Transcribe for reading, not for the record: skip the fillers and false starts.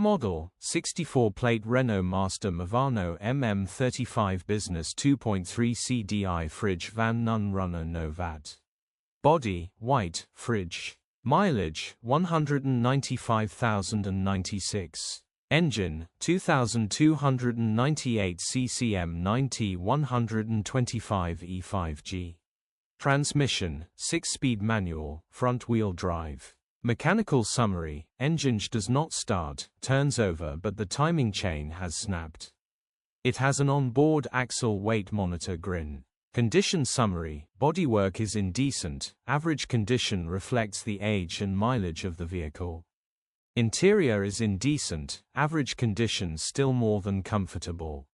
Model, 64-plate Renault Master Movano MM35 Business 2.3 CDI Fridge Van Nun Runner No Vat. Body, white, fridge. Mileage, 195,096. Engine, 2298 CCM 90-125 E5G. Transmission, 6-speed manual, front-wheel drive. Mechanical summary: Enginge does not start, turns over, but the timing chain has snapped. It has an on-board axle weight monitor grin. Condition summary: bodywork is indecent, average condition reflects the age and mileage of the vehicle. Interior is indecent, average condition still more than comfortable.